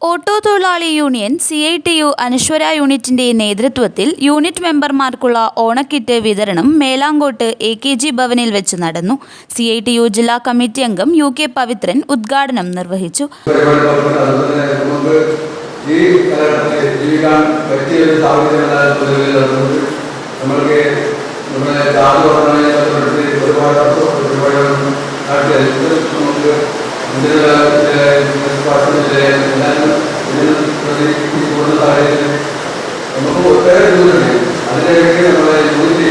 Auto തൊഴിലാളി union CITU അനശ്വര യൂണിറ്റിന്റെ നേതൃത്വത്തിൽ യൂണിറ്റ് മെമ്പർമാർക്കുള്ള ഓണക്കിറ്റ് വിതരണം മേലാങ്കോട്ട് AKG ഭവനിൽ വെച്ച് നടന്നു. CITU ജില്ലാ കമ്മിറ്റി അംഗം UK പവിത്രൻ ഉദ്ഘാടനം നിർവഹിച്ചു. നമുക്ക് ഒട്ടേറെ ദൂരമുണ്ട്. അതിനിടയ്ക്ക് നമ്മളെ യൂണിറ്റ്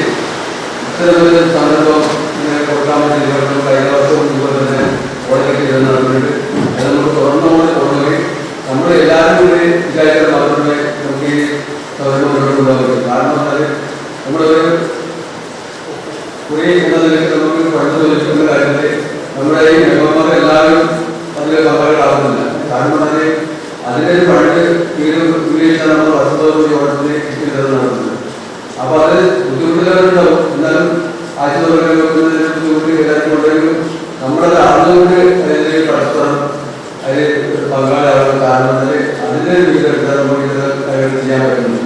ഇത്തരമൊരു സന്ദർഭം ഇങ്ങനെ കൊടുക്കാൻ വേണ്ടി കഴിഞ്ഞ വർഷവും ഇതുപോലെ തന്നെ ഓണക്കിറ്റ് നടന്നിട്ടുണ്ട്. അത് നമുക്ക് തുറന്നോടെ തോന്നുകയും നമ്മളെല്ലാവരും കൂടി വിചാരിച്ചാൽ മാത്രമേ നമുക്ക് ഈ സൗകര്യം മുന്നോട്ട് കൊണ്ടുപോകാൻ. കാരണം അത് നമ്മളൊരു കുറി എന്ന നിലയ്ക്ക് നമുക്ക് പണ്ട് ലഭിക്കുന്ന കാര്യത്തിൽ നമ്മുടെ ഈ മെമ്പർമാരെല്ലാവരും അതിൽ പങ്കാളികളാകുന്നില്ല. കാരണം അതിൻ്റെ ഒരു ഫണ്ട് ഉപയോഗിച്ചാണ് നമ്മൾ വർഷത്തോടുകൂടി ഓണത്തിന് നടത്തുന്നത്. അപ്പോൾ അത് ബുദ്ധിമുട്ടുകളുണ്ടാവും. എന്നാലും ആശുപത്രികളിൽ ബുദ്ധിമുട്ട് എല്ലാവർക്കും ഉണ്ടെങ്കിലും നമ്മളത് അറിഞ്ഞുകൊണ്ട് അതിൽ പരസ്പരം അതിൽ പങ്കാളിയാകുന്ന കാരണം അതിൻ്റെ വീടെടുത്താൽ നമുക്ക് ഇത് ചെയ്യാൻ പറ്റുന്നു.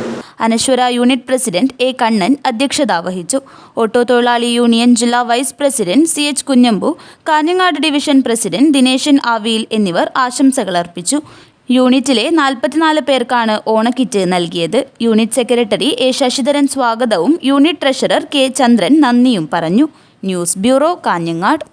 Anashwara unit president A. Kannan അധ്യക്ഷത വഹിച്ചു. ഓട്ടോ തൊഴിലാളി യൂണിയൻ ജില്ലാ vice president CH Kunhambu, Kanhangad division president Dineshan Aviyil എന്നിവർ ആശംസകൾ അർപ്പിച്ചു. യൂണിറ്റിലെ 44 പേർക്കാണ് ഓണക്കിറ്റ് നൽകിയത്. Unit secretary A. ശശിധരൻ സ്വാഗതവും യൂണിറ്റ് ട്രഷറർ K. ചന്ദ്രൻ നന്ദിയും പറഞ്ഞു. News bureau, Kanhangad.